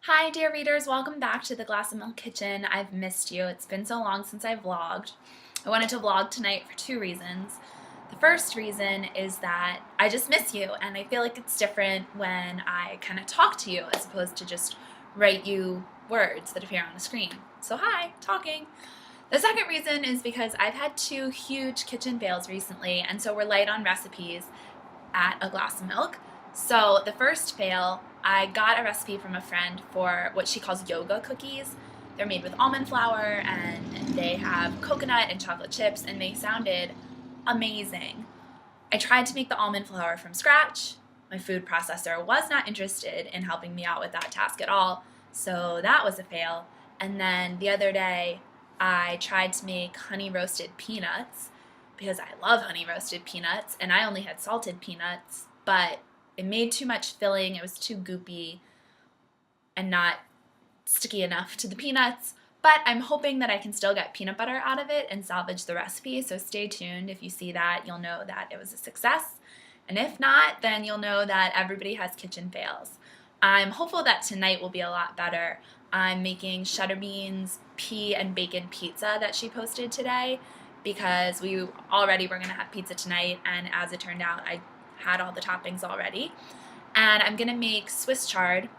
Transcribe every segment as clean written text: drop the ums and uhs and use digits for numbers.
Hi, dear readers. Welcome back to the Glass of Milk Kitchen. I've missed you. It's been so long since I vlogged. I wanted to vlog tonight for two reasons. The first reason is that I just miss you, and I feel like it's different when I kind of talk to you as opposed to just write you words that appear on the screen. So hi, talking. The second reason is because I've had two huge kitchen fails recently, and so we're light on recipes at A Glass of Milk. So the first fail, I got a recipe from a friend for what she calls yoga cookies. They're made with almond flour and they have coconut and chocolate chips, and they sounded amazing. I tried to make the almond flour from scratch. My food processor was not interested in helping me out with that task at all, so that was a fail. And then the other day, I tried to make honey roasted peanuts because I love honey roasted peanuts, and I only had salted peanuts, but it made too much filling. It was too goopy and not sticky enough to the peanuts. But I'm hoping that I can still get peanut butter out of it and salvage the recipe, so stay tuned. If you see that, you'll know that it was a success. And if not, then you'll know that everybody has kitchen fails. I'm hopeful that tonight will be a lot better. I'm making Cheddar Beans pea and bacon pizza that she posted today because we already were going to have pizza tonight, and as it turned out, I had all the toppings already. And I'm going to make Swiss chard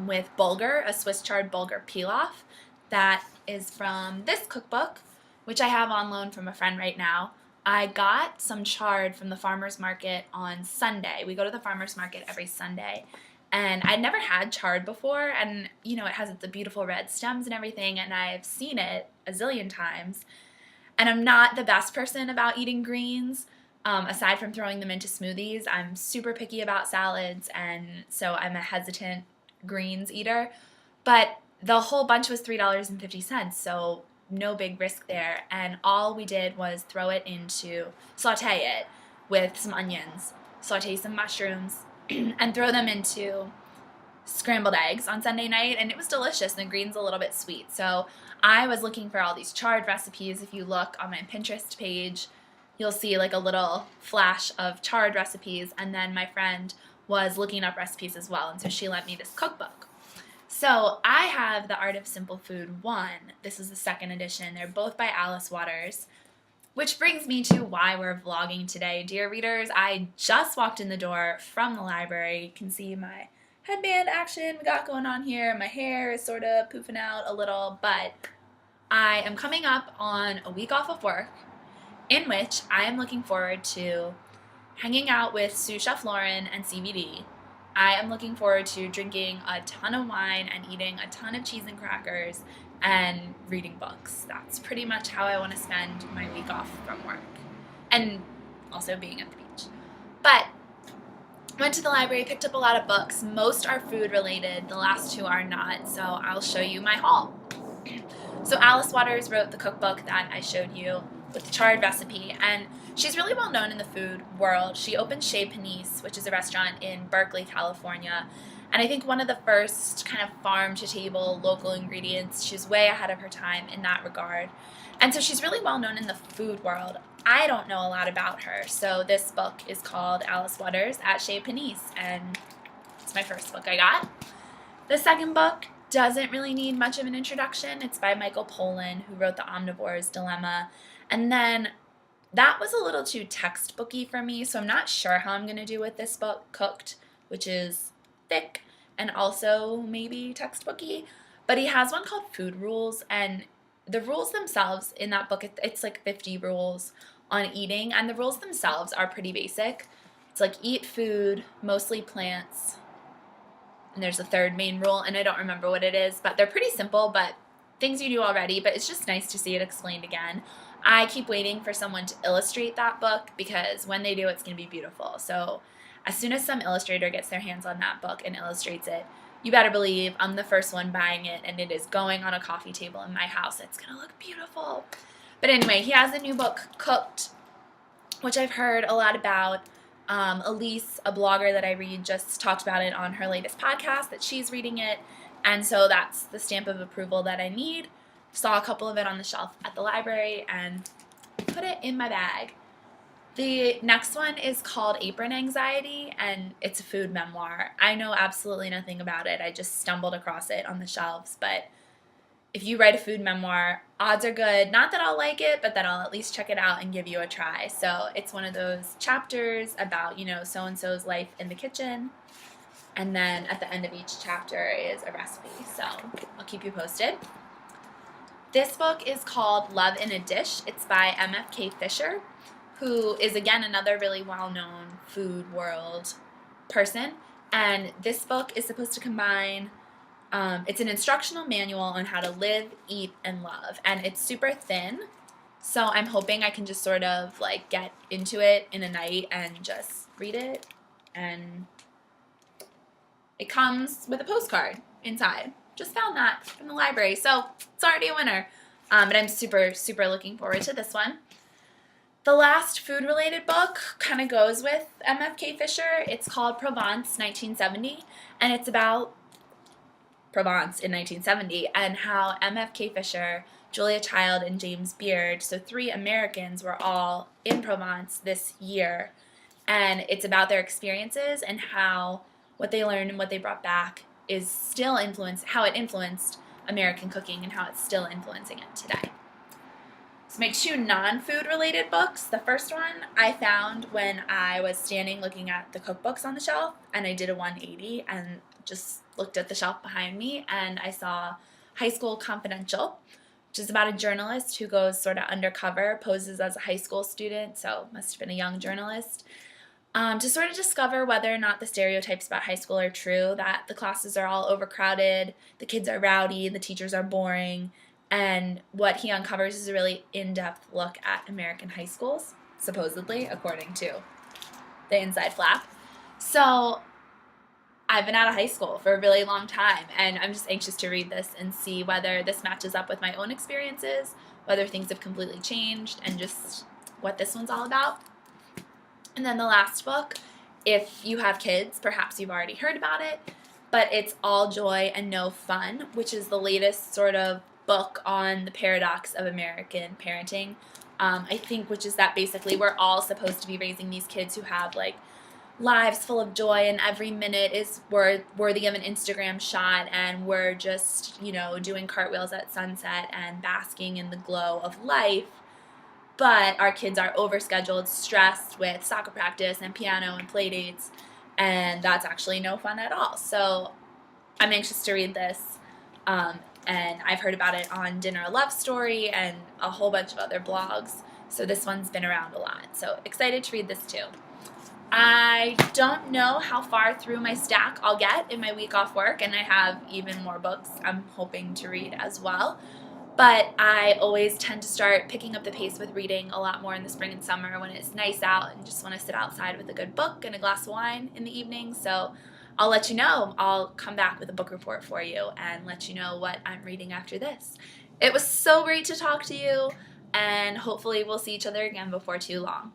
with bulgur, a Swiss chard bulgur pilaf. That is from this cookbook, which I have on loan from a friend right now. I got some chard from the farmer's market on Sunday. We go to the farmer's market every Sunday. And I'd never had chard before, and it has the beautiful red stems and everything, and I've seen it a zillion times. And I'm not the best person about eating greens. Aside from throwing them into smoothies, I'm super picky about salads, and so I'm a hesitant greens eater. But the whole bunch was $3.50, so no big risk there. And all we did was saute it with some onions, saute some mushrooms, and throw them into scrambled eggs on Sunday night, and it was delicious, and the green's a little bit sweet. So I was looking for all these chard recipes. If you look on my Pinterest page, you'll see like a little flash of chard recipes, and then my friend was looking up recipes as well, and so she lent me this cookbook. So I have The Art of Simple Food 1. This is the second edition. They're both by Alice Waters, which brings me to why we're vlogging today. Dear readers, I just walked in the door from the library. You can see my headband action we got going on here. My hair is sort of poofing out a little, but I am coming up on a week off of work in which I am looking forward to hanging out with Sous Chef Lauren and CBD. I am looking forward to drinking a ton of wine and eating a ton of cheese and crackers and reading books. That's pretty much how I want to spend my week off from work, and also being at the beach. But went to the library, picked up a lot of books. Most are food related, the last two are not, so I'll show you my haul. So Alice Waters wrote the cookbook that I showed you with the chard recipe, and she's really well known in the food world. She opened Chez Panisse, which is a restaurant in Berkeley, California, and I think one of the first kind of farm-to-table local ingredients. She's way ahead of her time in that regard, and so she's really well known in the food world. I don't know a lot about her, so this book is called Alice Waters at Chez Panisse, and it's my first book I got. The second book doesn't really need much of an introduction. It's by Michael Pollan, who wrote The Omnivore's Dilemma. And then that was a little too textbooky for me, so I'm not sure how I'm going to do with this book, Cooked, which is thick and also maybe textbooky. But he has one called Food Rules, and the rules themselves in that book, it's like 50 rules on eating, and the rules themselves are pretty basic. It's like eat food, mostly plants, and there's a third main rule, and I don't remember what it is, but they're pretty simple, but things you do already, but it's just nice to see it explained again. I keep waiting for someone to illustrate that book, because when they do, it's going to be beautiful. So as soon as some illustrator gets their hands on that book and illustrates it, you better believe I'm the first one buying it, and it is going on a coffee table in my house. It's going to look beautiful. But anyway, he has a new book, Cooked, which I've heard a lot about. Elise, a blogger that I read, just talked about it on her latest podcast, that she's reading it, and so that's the stamp of approval that I need. Saw a couple of it on the shelf at the library and put it in my bag. The next one is called Apron Anxiety, and it's a food memoir. I know absolutely nothing about it. I just stumbled across it on the shelves, but if you write a food memoir, odds are good, not that I'll like it, but that I'll at least check it out and give you a try. So it's one of those chapters about, so-and-so's life in the kitchen, and then at the end of each chapter is a recipe. So I'll keep you posted. This book is called Love in a Dish. It's by MFK Fisher, who is, again, another really well-known food world person. And this book is supposed to combine, it's an instructional manual on how to live, eat, and love. And it's super thin, so I'm hoping I can just sort of like get into it in a night and just read it. And it comes with a postcard inside. Just found that from the library, so it's already a winner. But I'm super, super looking forward to this one. The last food-related book kind of goes with MFK Fisher. It's called Provence 1970, and it's about Provence in 1970 and how MFK Fisher, Julia Child, and James Beard, so 3 Americans, were all in Provence this year. And it's about their experiences and how what they learned and what they brought back is still how it influenced American cooking and how it's still influencing it today. So my 2 non-food related books, the first one I found when I was standing looking at the cookbooks on the shelf, and I did a 180 and just looked at the shelf behind me, and I saw High School Confidential, which is about a journalist who goes sort of undercover, poses as a high school student, so must have been a young journalist, to sort of discover whether or not the stereotypes about high school are true, that the classes are all overcrowded, the kids are rowdy, the teachers are boring, and what he uncovers is a really in-depth look at American high schools, supposedly, according to the inside flap. So I've been out of high school for a really long time, and I'm just anxious to read this and see whether this matches up with my own experiences, whether things have completely changed, and just what this one's all about. And then the last book, if you have kids, perhaps you've already heard about it, but it's All Joy and No Fun, which is the latest sort of book on the paradox of American parenting, I think, which is that basically we're all supposed to be raising these kids who have like lives full of joy, and every minute is worthy of an Instagram shot, and we're just, doing cartwheels at sunset and basking in the glow of life. But our kids are overscheduled, stressed with soccer practice and piano and play dates, and that's actually no fun at all. So I'm anxious to read this, and I've heard about it on Dinner a Love Story and a whole bunch of other blogs, so this one's been around a lot. So excited to read this too. I don't know how far through my stack I'll get in my week off work, and I have even more books I'm hoping to read as well. But I always tend to start picking up the pace with reading a lot more in the spring and summer when it's nice out and just want to sit outside with a good book and a glass of wine in the evening. So I'll let you know. I'll come back with a book report for you and let you know what I'm reading after this. It was so great to talk to you, and hopefully we'll see each other again before too long.